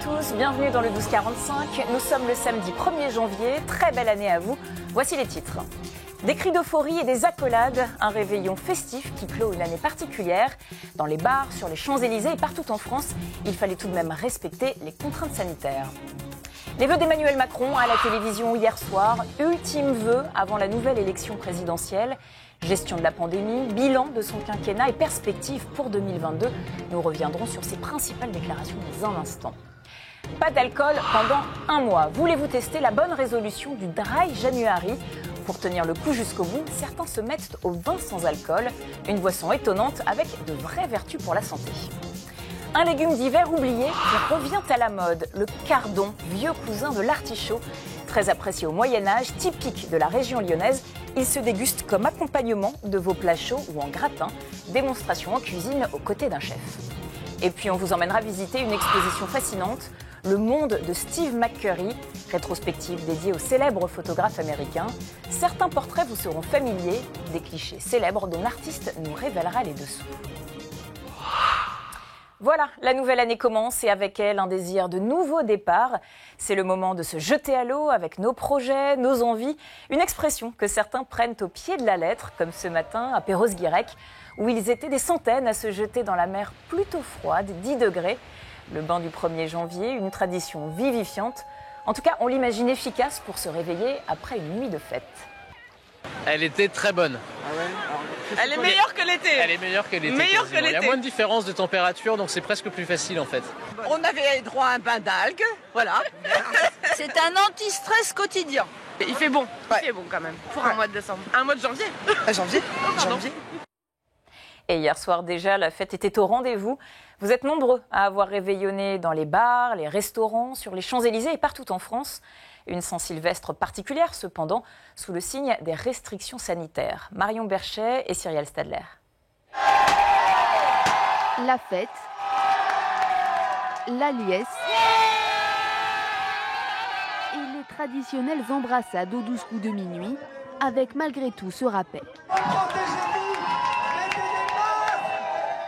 tous, bienvenue dans le 1245. Nous sommes le samedi 1er janvier, très belle année à vous. Voici les titres. Des cris d'euphorie et des accolades, un réveillon festif qui clôt une année particulière. Dans les bars, sur les Champs-Élysées et partout en France, il fallait tout de même respecter les contraintes sanitaires. Les vœux d'Emmanuel Macron à la télévision hier soir, ultime vœu avant la nouvelle élection présidentielle. Gestion de la pandémie, bilan de son quinquennat et perspectives pour 2022. Nous reviendrons sur ses principales déclarations dans un instant. Pas d'alcool pendant un mois. Voulez-vous tester la bonne résolution du Dry January ? Pour tenir le coup jusqu'au bout, certains se mettent au vin sans alcool, une boisson étonnante avec de vraies vertus pour la santé. Un légume d'hiver oublié qui revient à la mode, le cardon, vieux cousin de l'artichaut. Très apprécié au Moyen-Âge, typique de la région lyonnaise, il se déguste comme accompagnement de vos plats chauds ou en gratin, démonstration en cuisine aux côtés d'un chef. Et puis on vous emmènera visiter une exposition fascinante, Le monde de Steve McCurry, rétrospective dédiée au célèbre photographe américain. Certains portraits vous seront familiers, des clichés célèbres dont l'artiste nous révélera les dessous. Voilà, la nouvelle année commence et avec elle un désir de nouveau départ. C'est le moment de se jeter à l'eau avec nos projets, nos envies. Une expression que certains prennent au pied de la lettre, comme ce matin à Perros-Guirec, où ils étaient des centaines à se jeter dans la mer plutôt froide, 10 degrés. Le bain du 1er janvier, une tradition vivifiante. En tout cas, on l'imagine efficace pour se réveiller après une nuit de fête. Elle était très bonne. Ah ouais. Elle est meilleure que l'été. Elle est meilleure que l'été. Il y a moins de différence de température, donc c'est presque plus facile en fait. On avait droit à un bain d'algues, voilà. C'est un anti-stress quotidien. Il fait bon, il fait bon quand même, pour un mois de décembre. Un mois de janvier. Janvier. Et hier soir déjà, la fête était au rendez-vous. Vous êtes nombreux à avoir réveillonné dans les bars, les restaurants, sur les Champs-Élysées et partout en France. Une Saint-Sylvestre particulière cependant, sous le signe des restrictions sanitaires. Marion Berchet et Cyrielle Stadler. La fête, la liesse et les traditionnelles embrassades aux 12 coups de minuit, avec malgré tout ce rappel.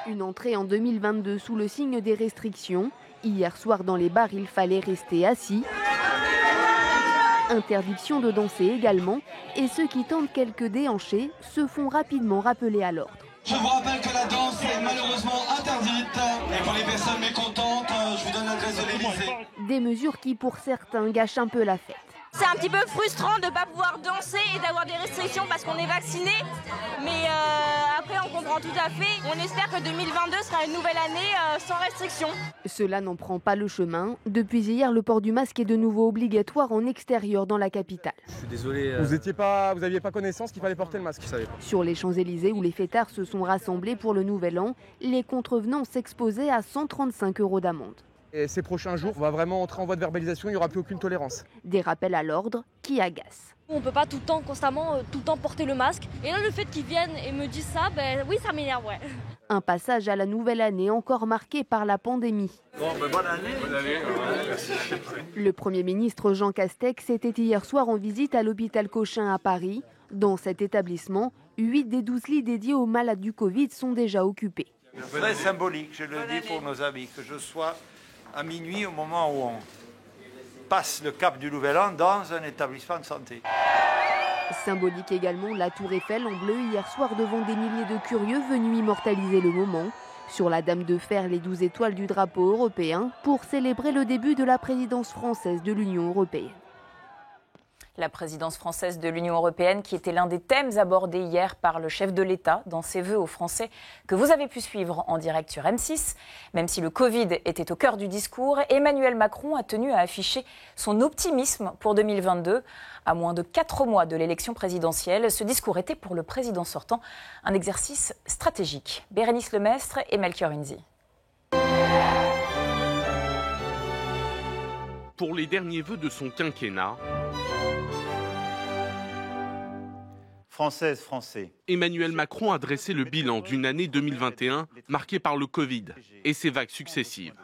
Une entrée en 2022 sous le signe des restrictions. Hier soir dans les bars, il fallait rester assis. Interdiction de danser également, et ceux qui tentent quelques déhanchés se font rapidement rappeler à l'ordre. Je vous rappelle que la danse est malheureusement interdite, et pour les personnes mécontentes, je vous donne l'adresse de l'Élysée. Des mesures qui pour certains gâchent un peu la fête. C'est un petit peu frustrant de ne pas pouvoir danser et d'avoir des restrictions parce qu'on est vacciné, mais après on comprend tout à fait. On espère que 2022 sera une nouvelle année sans restrictions. Cela n'en prend pas le chemin. Depuis hier, le port du masque est de nouveau obligatoire en extérieur dans la capitale. Je suis désolé. Vous n'aviez pas connaissance qu'il fallait porter le masque? Je savais pas. Sur les Champs-Élysées où les fêtards se sont rassemblés pour le Nouvel An, les contrevenants s'exposaient à 135 € d'amende. Et ces prochains jours, on va vraiment entrer en voie de verbalisation, il n'y aura plus aucune tolérance. Des rappels à l'ordre qui agacent. On ne peut pas tout le temps, constamment, tout le temps porter le masque. Et là, le fait qu'ils viennent et me disent ça, oui, ça m'énerve, ouais. Un passage à la nouvelle année encore marqué par la pandémie. Bonne année. Bonne année. Merci. Le Premier ministre Jean Castex était hier soir en visite à l'hôpital Cochin à Paris. Dans cet établissement, 8 des 12 lits dédiés aux malades du Covid sont déjà occupés. Très symbolique, je le dis pour nos amis, que je sois à minuit au moment où on passe le cap du Nouvel An dans un établissement de santé. Symbolique également la tour Eiffel en bleu hier soir devant des milliers de curieux venus immortaliser le moment. Sur la Dame de Fer, les 12 étoiles du drapeau européen pour célébrer le début de la présidence française de l'Union européenne. La présidence française de l'Union européenne qui était l'un des thèmes abordés hier par le chef de l'État dans ses vœux aux Français que vous avez pu suivre en direct sur M6. Même si le Covid était au cœur du discours, Emmanuel Macron a tenu à afficher son optimisme pour 2022. À moins de 4 mois de l'élection présidentielle, ce discours était pour le président sortant un exercice stratégique. Bérénice Lemestre et Melchior Inzi. Pour les derniers vœux de son quinquennat, Françaises, Français. Emmanuel Macron a dressé le bilan d'une année 2021 marquée par le Covid et ses vagues successives.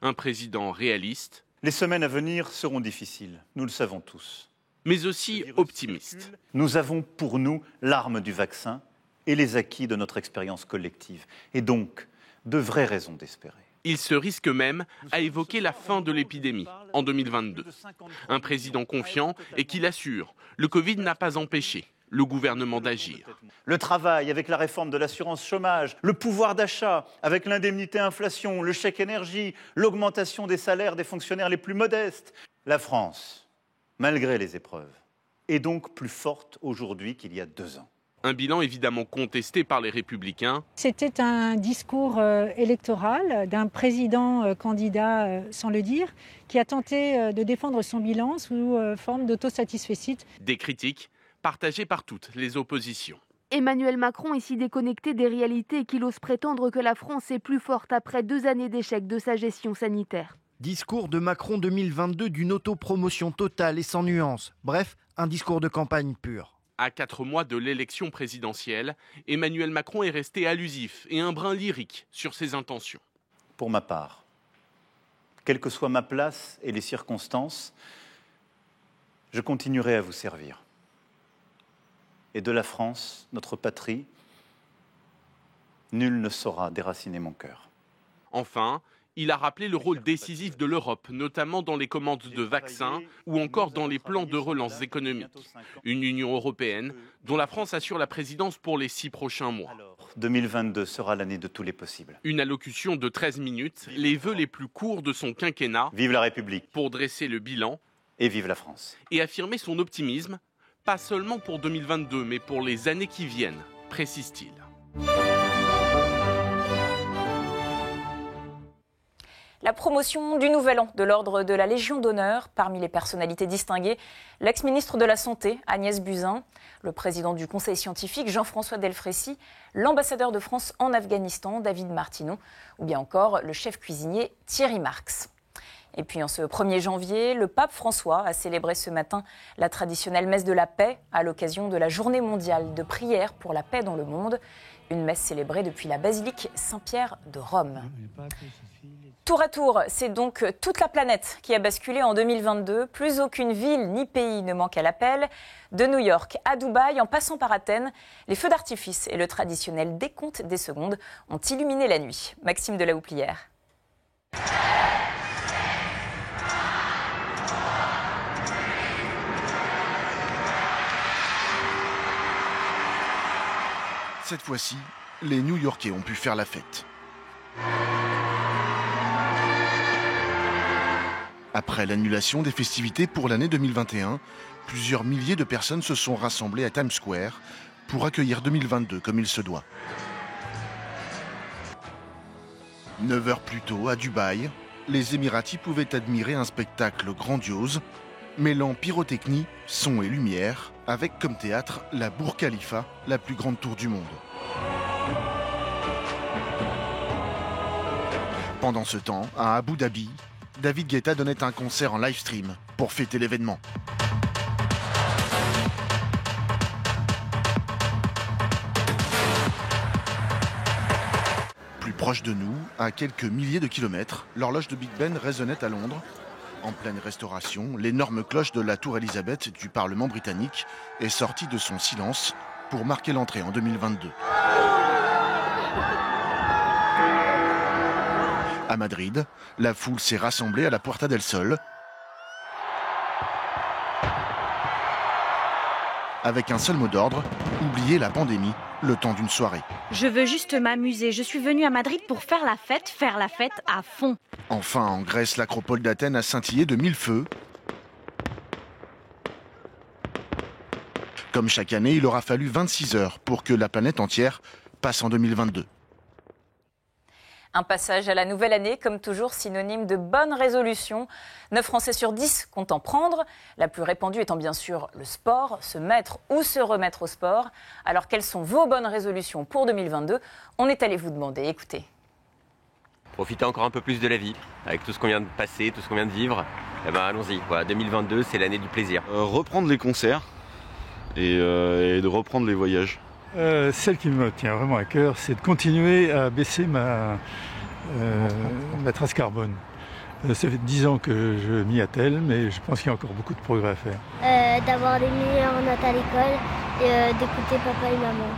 Un président réaliste. Les semaines à venir seront difficiles, nous le savons tous. Mais aussi optimiste. Nous avons pour nous l'arme du vaccin et les acquis de notre expérience collective. Et donc, de vraies raisons d'espérer. Il se risque même à évoquer la fin de l'épidémie en 2022. Un président confiant et qui l'assure, le Covid n'a pas empêché le gouvernement d'agir. Le travail avec la réforme de l'assurance chômage, le pouvoir d'achat avec l'indemnité inflation, le chèque énergie, l'augmentation des salaires des fonctionnaires les plus modestes. La France, malgré les épreuves, est donc plus forte aujourd'hui qu'il y a 2 ans. Un bilan évidemment contesté par les Républicains. C'était un discours électoral d'un président candidat, sans le dire, qui a tenté de défendre son bilan sous forme d'autosatisfecit. Des critiques partagées par toutes les oppositions. Emmanuel Macron est si déconnecté des réalités qu'il ose prétendre que la France est plus forte après 2 années d'échec de sa gestion sanitaire. Discours de Macron 2022 d'une autopromotion totale et sans nuance. Bref, un discours de campagne pur. À 4 mois de l'élection présidentielle, Emmanuel Macron est resté allusif et un brin lyrique sur ses intentions. Pour ma part, quelle que soit ma place et les circonstances, je continuerai à vous servir. Et de la France, notre patrie, nul ne saura déraciner mon cœur. Enfin, il a rappelé le rôle décisif de l'Europe, notamment dans les commandes de vaccins ou encore dans les plans de relance économique. Une Union européenne dont la France assure la présidence pour les 6 prochains mois. 2022 sera l'année de tous les possibles. Une allocution de 13 minutes, les vœux les plus courts de son quinquennat. Vive la République. Pour dresser le bilan. Et vive la France. Et affirmer son optimisme, pas seulement pour 2022, mais pour les années qui viennent, précise-t-il. La promotion du Nouvel An de l'Ordre de la Légion d'honneur. Parmi les personnalités distinguées, l'ex-ministre de la Santé, Agnès Buzyn, le président du Conseil scientifique, Jean-François Delfrécy, l'ambassadeur de France en Afghanistan, David Martineau, ou bien encore le chef cuisinier Thierry Marx. Et puis en ce 1er janvier, le pape François a célébré ce matin la traditionnelle messe de la paix à l'occasion de la journée mondiale de prière pour la paix dans le monde. Une messe célébrée depuis la basilique Saint-Pierre de Rome. Tour à tour, c'est donc toute la planète qui a basculé en 2022. Plus aucune ville ni pays ne manque à l'appel. De New York à Dubaï, en passant par Athènes, les feux d'artifice et le traditionnel décompte des secondes ont illuminé la nuit. Maxime de la Houplière. Cette fois-ci, les New-Yorkais ont pu faire la fête. Après l'annulation des festivités pour l'année 2021, plusieurs milliers de personnes se sont rassemblées à Times Square pour accueillir 2022 comme il se doit. 9 heures plus tôt, à Dubaï, les Émiratis pouvaient admirer un spectacle grandiose, mêlant pyrotechnie, son et lumière, avec comme théâtre la Burj Khalifa, la plus grande tour du monde. Pendant ce temps, à Abu Dhabi, David Guetta donnait un concert en live stream pour fêter l'événement. Plus proche de nous, à quelques milliers de kilomètres, l'horloge de Big Ben résonnait à Londres. En pleine restauration, l'énorme cloche de la tour Elisabeth du Parlement britannique est sortie de son silence pour marquer l'entrée en 2022. À Madrid, la foule s'est rassemblée à la Puerta del Sol avec un seul mot d'ordre, oublier la pandémie le temps d'une soirée. Je veux juste m'amuser. Je suis venue à Madrid pour faire la fête à fond. Enfin, en Grèce, l'acropole d'Athènes a scintillé de 1000 feux. Comme chaque année, il aura fallu 26 heures pour que la planète entière passe en 2022. Un passage à la nouvelle année, comme toujours, synonyme de bonne résolution. 9 Français sur 10 comptent en prendre. La plus répandue étant bien sûr le sport, se mettre ou se remettre au sport. Alors, quelles sont vos bonnes résolutions pour 2022 ? On est allé vous demander. Écoutez. Profiter encore un peu plus de la vie, avec tout ce qu'on vient de passer, tout ce qu'on vient de vivre. Eh ben, allons-y. Voilà, 2022, c'est l'année du plaisir. Reprendre les concerts et de reprendre les voyages. Celle qui me tient vraiment à cœur, c'est de continuer à baisser ma trace carbone. Ça fait 10 ans que je m'y attelle, mais je pense qu'il y a encore beaucoup de progrès à faire. D'avoir les meilleures notes à l'école et d'écouter papa et maman.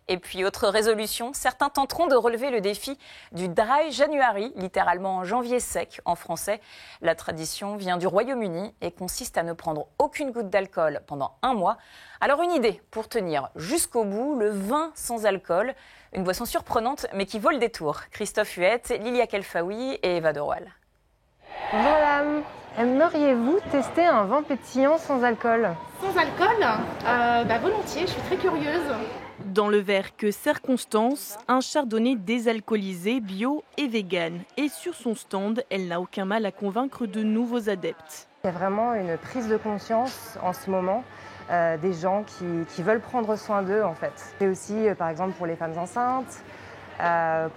Et puis, autre résolution, certains tenteront de relever le défi du Dry January, littéralement janvier sec en français. La tradition vient du Royaume-Uni et consiste à ne prendre aucune goutte d'alcool pendant 1 mois. Alors, une idée pour tenir jusqu'au bout, le vin sans alcool. Une boisson surprenante, mais qui vaut le détour. Christophe Huette, Lilia Kelfaoui et Eva de Roal. Bonjour madame, aimeriez-vous tester un vin pétillant sans alcool? Sans alcool volontiers, je suis très curieuse. Dans le verre que sert Constance, un chardonnay désalcoolisé, bio et vegan. Et sur son stand, elle n'a aucun mal à convaincre de nouveaux adeptes. Il y a vraiment une prise de conscience en ce moment des gens qui veulent prendre soin d'eux en fait. C'est aussi par exemple pour les femmes enceintes,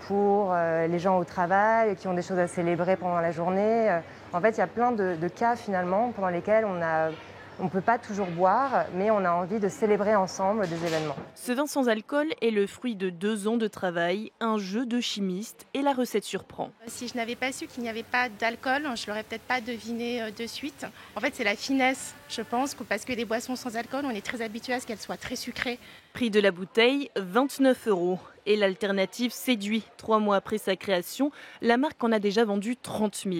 pour les gens au travail qui ont des choses à célébrer pendant la journée. En fait, il y a plein de cas finalement pendant lesquels on ne peut pas toujours boire, mais on a envie de célébrer ensemble des événements. Ce vin sans alcool est le fruit de 2 ans de travail, un jeu de chimiste et la recette surprend. Si je n'avais pas su qu'il n'y avait pas d'alcool, je ne l'aurais peut-être pas deviné de suite. En fait, c'est la finesse, je pense, parce que les boissons sans alcool, on est très habitué à ce qu'elles soient très sucrées. Prix de la bouteille, 29 €. Et l'alternative séduit. 3 mois après sa création, la marque en a déjà vendu 30 000.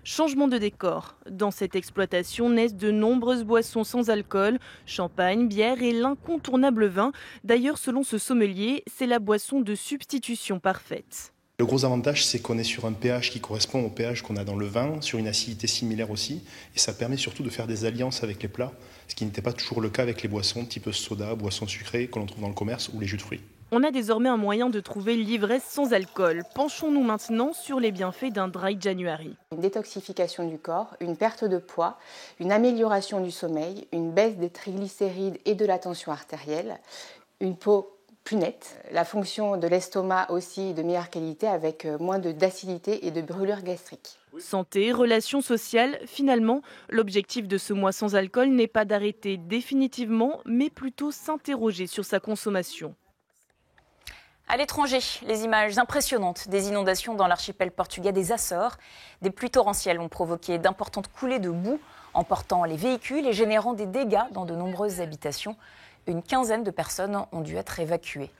Changement de décor. Dans cette exploitation naissent de nombreuses boissons sans alcool, champagne, bière et l'incontournable vin. D'ailleurs, selon ce sommelier, c'est la boisson de substitution parfaite. Le gros avantage, c'est qu'on est sur un pH qui correspond au pH qu'on a dans le vin, sur une acidité similaire aussi. Et ça permet surtout de faire des alliances avec les plats, ce qui n'était pas toujours le cas avec les boissons type soda, boissons sucrées que l'on trouve dans le commerce ou les jus de fruits. On a désormais un moyen de trouver l'ivresse sans alcool. Penchons-nous maintenant sur les bienfaits d'un Dry January. Une détoxification du corps, une perte de poids, une amélioration du sommeil, une baisse des triglycérides et de la tension artérielle, une peau plus nette, la fonction de l'estomac aussi de meilleure qualité avec moins d'acidité et de brûlure gastrique. Santé, relations sociales, finalement, l'objectif de ce mois sans alcool n'est pas d'arrêter définitivement, mais plutôt s'interroger sur sa consommation. À l'étranger, les images impressionnantes des inondations dans l'archipel portugais des Açores. Des pluies torrentielles ont provoqué d'importantes coulées de boue, emportant les véhicules et générant des dégâts dans de nombreuses habitations. Une quinzaine de personnes ont dû être évacuées.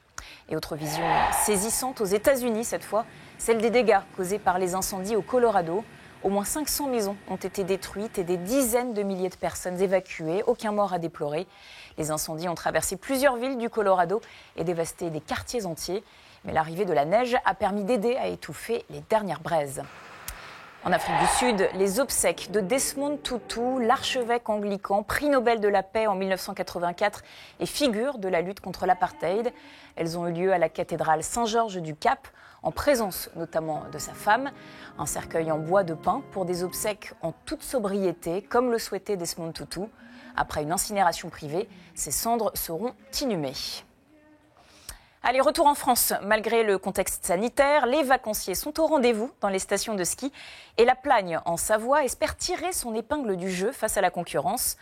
Et autre vision saisissante aux États-Unis cette fois, celle des dégâts causés par les incendies au Colorado. Au moins 500 maisons ont été détruites et des dizaines de milliers de personnes évacuées. Aucun mort à déplorer. Les incendies ont traversé plusieurs villes du Colorado et dévasté des quartiers entiers. Mais l'arrivée de la neige a permis d'aider à étouffer les dernières braises. En Afrique du Sud, les obsèques de Desmond Tutu, l'archevêque anglican, prix Nobel de la paix en 1984 et figure de la lutte contre l'apartheid. Elles ont eu lieu à la cathédrale Saint-Georges du Cap, en présence notamment de sa femme. Un cercueil en bois de pin pour des obsèques en toute sobriété, comme le souhaitait Desmond Tutu. Après une incinération privée, ses cendres seront inhumées. Allez, retour en France. Malgré le contexte sanitaire, les vacanciers sont au rendez-vous dans les stations de ski. Et la Plagne, en Savoie, espère tirer son épingle du jeu face à la concurrence.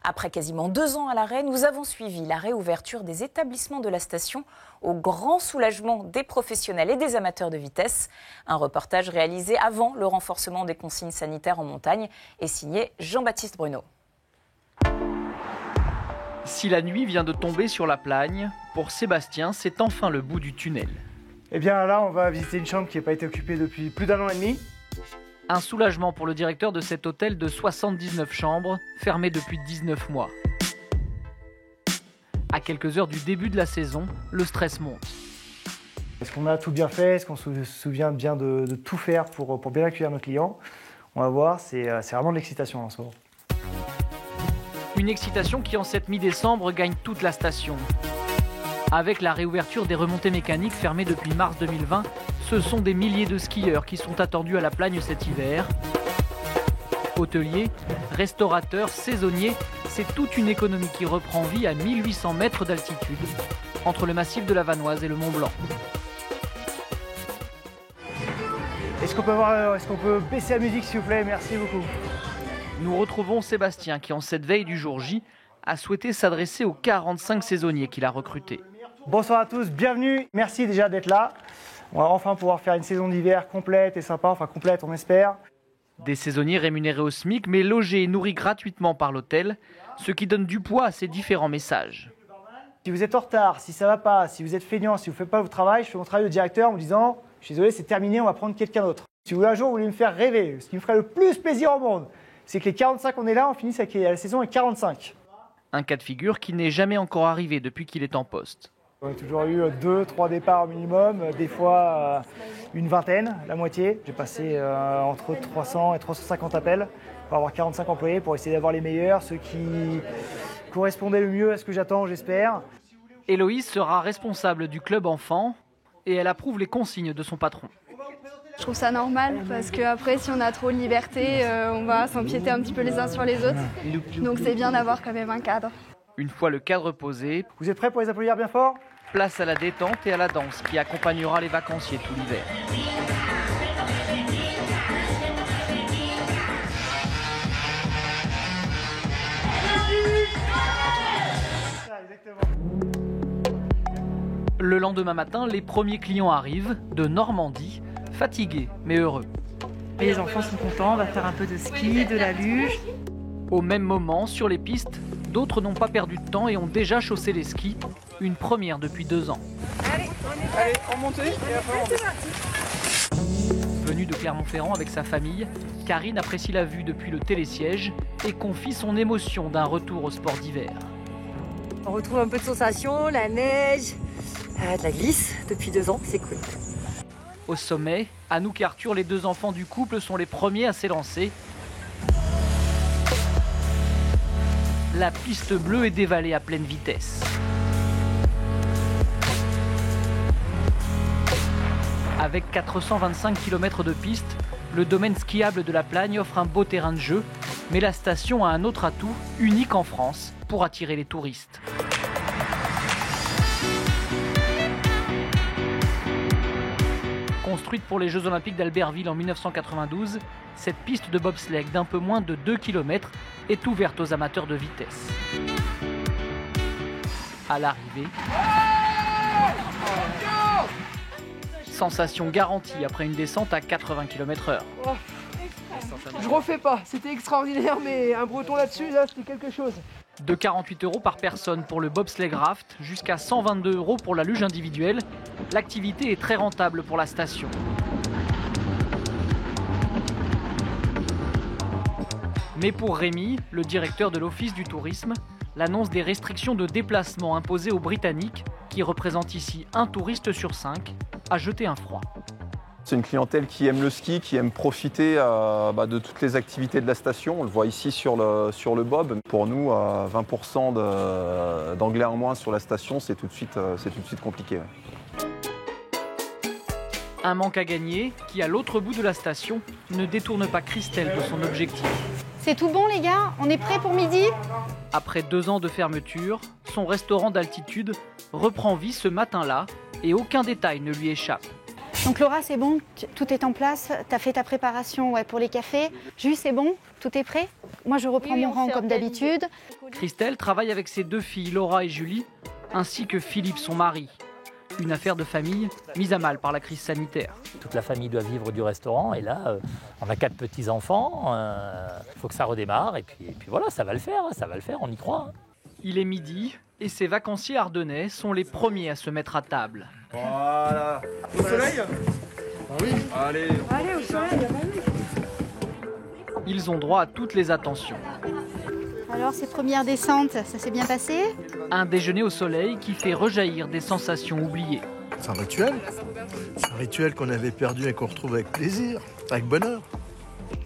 Après quasiment 2 ans à l'arrêt, nous avons suivi la réouverture des établissements de la station au grand soulagement des professionnels et des amateurs de vitesse. Un reportage réalisé avant le renforcement des consignes sanitaires en montagne est signé Jean-Baptiste Bruno. Si la nuit vient de tomber sur la Plagne, pour Sébastien, c'est enfin le bout du tunnel. Eh bien là, on va visiter une chambre qui n'a pas été occupée depuis plus d'1 an et demi. Un soulagement pour le directeur de cet hôtel de 79 chambres, fermé depuis 19 mois. À quelques heures du début de la saison, le stress monte. Est-ce qu'on a tout bien fait? Est-ce qu'on se souvient bien de tout faire pour bien accueillir nos clients? On va voir, c'est vraiment de l'excitation en ce moment. Une excitation qui, en cette mi-décembre, gagne toute la station. Avec la réouverture des remontées mécaniques fermées depuis mars 2020, ce sont des milliers de skieurs qui sont attendus à la Plagne cet hiver. Hôteliers, restaurateurs, saisonniers, c'est toute une économie qui reprend vie à 1800 mètres d'altitude, entre le massif de la Vanoise et le Mont Blanc. Est-ce qu'on peut baisser la musique s'il vous plaît? Merci beaucoup. Nous retrouvons Sébastien qui, en cette veille du jour J, a souhaité s'adresser aux 45 saisonniers qu'il a recrutés. Bonsoir à tous, bienvenue. Merci déjà d'être là. On va enfin pouvoir faire une saison d'hiver complète et sympa, enfin complète on espère. Des saisonniers rémunérés au SMIC mais logés et nourris gratuitement par l'hôtel, ce qui donne du poids à ces différents messages. Si vous êtes en retard, si ça ne va pas, si vous êtes feignant, si vous ne faites pas votre travail, je fais mon travail de directeur en me disant « Je suis désolé, c'est terminé, on va prendre quelqu'un d'autre ». Si vous, un jour, vous voulez me faire rêver, ce qui me ferait le plus plaisir au monde, c'est que les 45 on est là, on finisse avec la saison avec 45. Un cas de figure qui n'est jamais encore arrivé depuis qu'il est en poste. On a toujours eu 2-3 départs au minimum, des fois une vingtaine, la moitié. J'ai passé entre 300 et 350 appels pour avoir 45 employés, pour essayer d'avoir les meilleurs, ceux qui correspondaient le mieux à ce que j'attends, j'espère. Héloïse sera responsable du club enfant et elle approuve les consignes de son patron. Je trouve ça normal parce qu'après, si on a trop de liberté, on va s'empiéter un petit peu les uns sur les autres. Donc c'est bien d'avoir quand même un cadre. Une fois le cadre posé, vous êtes prêts pour les applaudir bien fort ? Place à la détente et à la danse qui accompagnera les vacanciers tout l'hiver. Le lendemain matin, les premiers clients arrivent de Normandie, fatigués mais heureux. Les enfants sont contents, on va faire un peu de ski, de la luge. Au même moment, sur les pistes, d'autres n'ont pas perdu de temps et ont déjà chaussé les skis, une première depuis 2 ans. Allez, on monte et après on monte. Venue de Clermont-Ferrand avec sa famille, Karine apprécie la vue depuis le télésiège et confie son émotion d'un retour au sport d'hiver. On retrouve un peu de sensation, la neige, de la glisse depuis 2 ans, c'est cool. Au sommet, Anouk et Arthur, les 2 enfants du couple, sont les premiers à s'élancer. La piste bleue est dévalée à pleine vitesse. Avec 425 km de piste, le domaine skiable de la Plagne offre un beau terrain de jeu, mais la station a un autre atout, unique en France, pour attirer les touristes. Construite pour les Jeux Olympiques d'Albertville en 1992, cette piste de bobsleigh d'un peu moins de 2 km est ouverte aux amateurs de vitesse. À l'arrivée, sensation garantie après une descente à 80 km/h. Je refais pas, c'était extraordinaire, mais un breton là-dessus, là, c'était quelque chose. De 48 € par personne pour le bobsleigh raft jusqu'à 122 € pour la luge individuelle, l'activité est très rentable pour la station. Mais pour Rémi, le directeur de l'Office du tourisme, l'annonce des restrictions de déplacement imposées aux Britanniques, qui représentent ici 1 touriste sur 5, a jeté un froid. C'est une clientèle qui aime le ski, qui aime profiter de toutes les activités de la station. On le voit ici sur le bob. Pour nous, 20% d'anglais en moins sur la station, c'est tout de suite compliqué. Ouais. Un manque à gagner qui, à l'autre bout de la station, ne détourne pas Christelle de son objectif. C'est tout bon les gars, on est prêts pour midi ? Après 2 ans de fermeture, son restaurant d'altitude reprend vie ce matin-là et aucun détail ne lui échappe. Donc Laura, c'est bon, tout est en place, t'as fait ta préparation pour les cafés. Jus, c'est bon, tout est prêt ? Moi je reprends mon rang comme d'habitude. Christelle travaille avec ses 2 filles, Laura et Julie, ainsi que Philippe, son mari. Une affaire de famille mise à mal par la crise sanitaire. Toute la famille doit vivre du restaurant et là, on a 4 petits-enfants, il faut que ça redémarre et puis voilà, ça va le faire, on y croit. Il est midi et ces vacanciers ardennais sont les premiers à se mettre à table. Voilà. Au soleil ? Oui. Allez, au soleil. Ils ont droit à toutes les attentions. Alors, ces premières descentes, ça s'est bien passé ? Un déjeuner au soleil qui fait rejaillir des sensations oubliées. C'est un rituel. C'est un rituel qu'on avait perdu et qu'on retrouve avec plaisir, avec bonheur.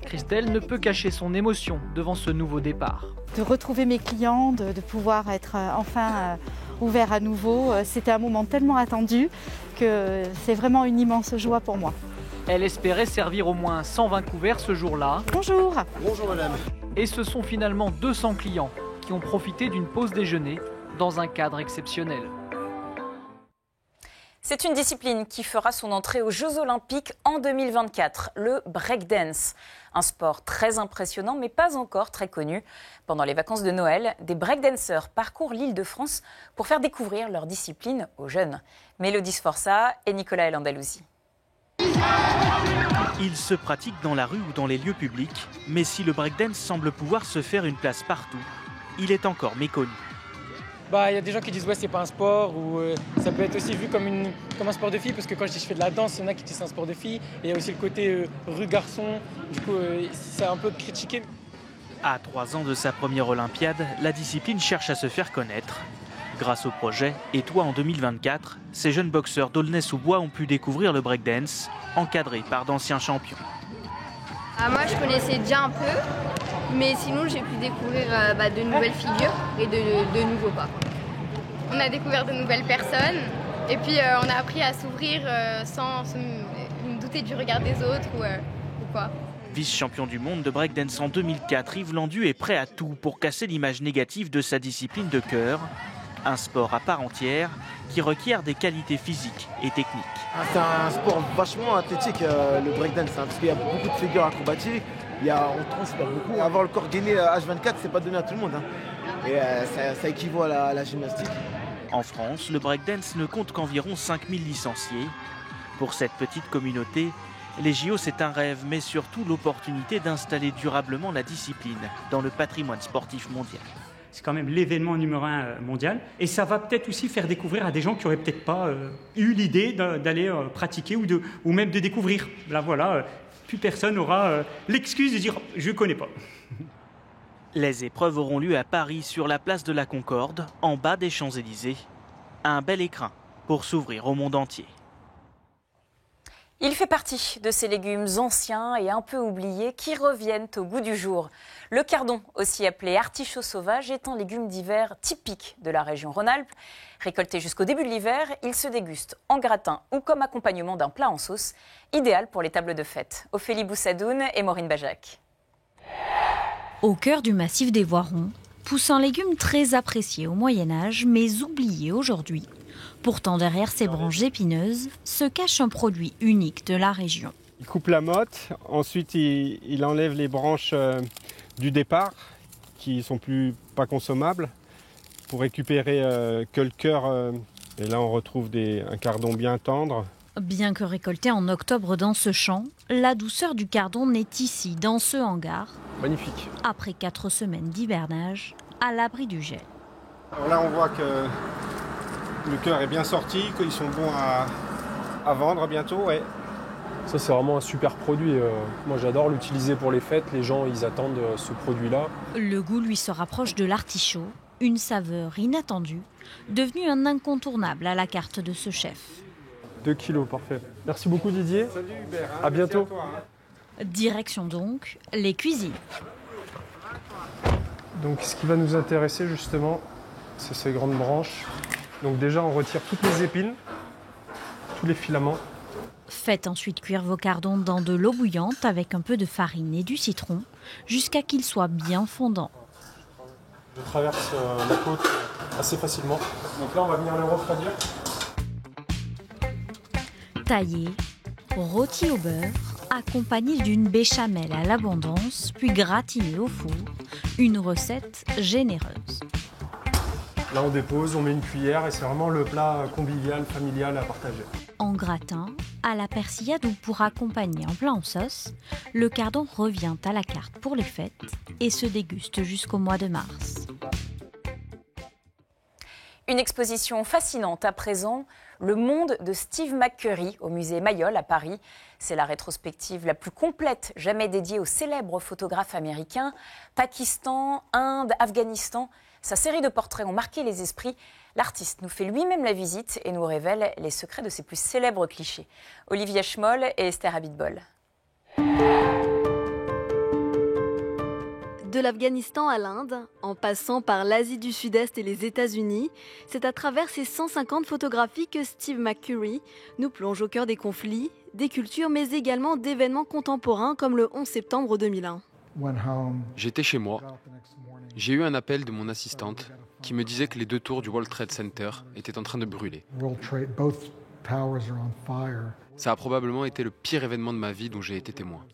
Christelle ne peut cacher son émotion devant ce nouveau départ. De retrouver mes clients, de pouvoir être enfin ouvert à nouveau, c'était un moment tellement attendu que c'est vraiment une immense joie pour moi. Elle espérait servir au moins 120 couverts ce jour-là. Bonjour. Bonjour madame. Et ce sont finalement 200 clients qui ont profité d'une pause déjeuner dans un cadre exceptionnel. C'est une discipline qui fera son entrée aux Jeux Olympiques en 2024, le breakdance. Un sport très impressionnant mais pas encore très connu. Pendant les vacances de Noël, des breakdancers parcourent l'Île-de-France pour faire découvrir leur discipline aux jeunes. Mélodie Sforza et Nicolas El Andalousi. Il se pratique dans la rue ou dans les lieux publics, mais si le breakdance semble pouvoir se faire une place partout, il est encore méconnu. il y a des gens qui disent ouais c'est pas un sport ou ça peut être aussi vu comme un sport de filles parce que quand je dis je fais de la danse, il y en a qui disent c'est un sport de filles et il y a aussi le côté rue garçon, du coup c'est un peu critiqué. À 3 ans de sa première Olympiade, la discipline cherche à se faire connaître. Grâce au projet Et toi en 2024, ces jeunes boxeurs d'Aulnay-sous-Bois ont pu découvrir le breakdance, encadrés par d'anciens champions. Moi je connaissais déjà un peu, mais sinon j'ai pu découvrir de nouvelles figures et de nouveaux pas. On a découvert de nouvelles personnes et puis on a appris à s'ouvrir sans se douter du regard des autres ou quoi. Vice-champion du monde de breakdance en 2004, Yves Landu est prêt à tout pour casser l'image négative de sa discipline de cœur. Un sport à part entière qui requiert des qualités physiques et techniques. C'est un sport vachement athlétique, le breakdance, parce qu'il y a beaucoup de figures acrobatiques, on transpire beaucoup. Avoir le corps gainé H24, c'est pas donné à tout le monde. Et ça équivaut à la gymnastique. En France, le breakdance ne compte qu'environ 5000 licenciés. Pour cette petite communauté, les JO, c'est un rêve, mais surtout l'opportunité d'installer durablement la discipline dans le patrimoine sportif mondial. C'est quand même l'événement numéro 1 mondial. Et ça va peut-être aussi faire découvrir à des gens qui n'auraient peut-être pas eu l'idée d'aller pratiquer ou même de découvrir. Là, voilà, plus personne n'aura l'excuse de dire « je ne connais pas ». Les épreuves auront lieu à Paris, sur la place de la Concorde, en bas des Champs-Élysées. Un bel écrin pour s'ouvrir au monde entier. Il fait partie de ces légumes anciens et un peu oubliés qui reviennent au goût du jour. Le cardon, aussi appelé artichaut sauvage, est un légume d'hiver typique de la région Rhône-Alpes. Récolté jusqu'au début de l'hiver, il se déguste en gratin ou comme accompagnement d'un plat en sauce, idéal pour les tables de fête. Ophélie Boussadoun et Maureen Bajac. Au cœur du massif des Voirons, pousse un légume très apprécié au Moyen-Âge, mais oublié aujourd'hui. Pourtant, derrière ces branches épineuses se cache un produit unique de la région. Il coupe la motte, ensuite il enlève les branches du départ qui sont pas consommables pour récupérer que le cœur. Et là on retrouve un cardon bien tendre. Bien que récolté en octobre dans ce champ, la douceur du cardon naît ici, dans ce hangar. Magnifique. Après 4 semaines d'hivernage, à l'abri du gel. Alors là on voit que le cœur est bien sorti, qu'ils sont bons à vendre bientôt. Ouais. Ça c'est vraiment un super produit. Moi j'adore l'utiliser pour les fêtes, les gens ils attendent ce produit-là. Le goût lui se rapproche de l'artichaut, une saveur inattendue, devenue un incontournable à la carte de ce chef. 2 kilos, parfait. Merci beaucoup Didier. Salut Hubert. À bientôt. Merci à toi, Direction donc les cuisines. Donc ce qui va nous intéresser justement, c'est ces grandes branches. Donc déjà on retire toutes les épines, tous les filaments. Faites ensuite cuire vos cardons dans de l'eau bouillante avec un peu de farine et du citron jusqu'à qu'ils soient bien fondants. Je traverse la côte assez facilement. Donc là on va venir le refroidir. Taillé, rôti au beurre, accompagné d'une béchamel à l'abondance, puis gratiné au four. Une recette généreuse. Là on dépose, on met une cuillère et c'est vraiment le plat convivial, familial à partager. En gratin, à la persillade ou pour accompagner en plat en sauce, le cardon revient à la carte pour les fêtes et se déguste jusqu'au mois de mars. Une exposition fascinante à présent, le monde de Steve McCurry au musée Mayol à Paris. C'est la rétrospective la plus complète jamais dédiée au célèbre photographe américain. Pakistan, Inde, Afghanistan, sa série de portraits ont marqué les esprits. L'artiste nous fait lui-même la visite et nous révèle les secrets de ses plus célèbres clichés. Olivia Schmoll et Esther Abitbol. De l'Afghanistan à l'Inde, en passant par l'Asie du Sud-Est et les États-Unis, c'est à travers ces 150 photographies que Steve McCurry nous plonge au cœur des conflits, des cultures, mais également d'événements contemporains comme le 11 septembre 2001. J'étais chez moi. J'ai eu un appel de mon assistante qui me disait que les 2 tours du World Trade Center étaient en train de brûler. Ça a probablement été le pire événement de ma vie dont j'ai été témoin.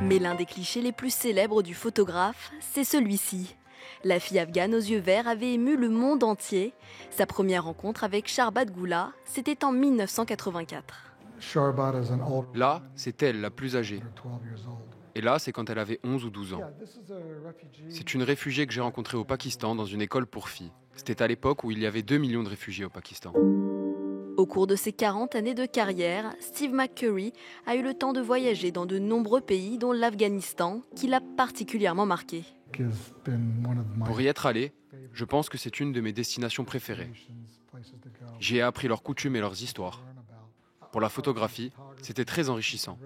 Mais l'un des clichés les plus célèbres du photographe, c'est celui-ci. La fille afghane aux yeux verts avait ému le monde entier. Sa première rencontre avec Sharbat Ghula, c'était en 1984. Là, c'est elle, la plus âgée. Et là, c'est quand elle avait 11 ou 12 ans. C'est une réfugiée que j'ai rencontrée au Pakistan dans une école pour filles. C'était à l'époque où il y avait 2 millions de réfugiés au Pakistan. Au cours de ses 40 années de carrière, Steve McCurry a eu le temps de voyager dans de nombreux pays, dont l'Afghanistan, qui l'a particulièrement marqué. Pour y être allé, je pense que c'est une de mes destinations préférées. J'y ai appris leurs coutumes et leurs histoires. Pour la photographie, c'était très enrichissant.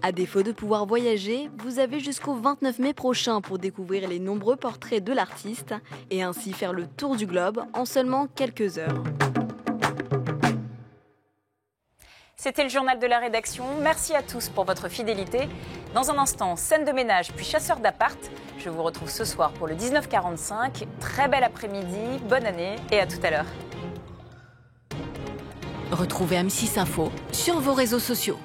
À défaut de pouvoir voyager, vous avez jusqu'au 29 mai prochain pour découvrir les nombreux portraits de l'artiste et ainsi faire le tour du globe en seulement quelques heures. C'était le journal de la rédaction. Merci à tous pour votre fidélité. Dans un instant, scène de ménage puis chasseur d'appart. Je vous retrouve ce soir pour le 19h45. Très bel après-midi, bonne année et à tout à l'heure. Retrouvez M6 Info sur vos réseaux sociaux.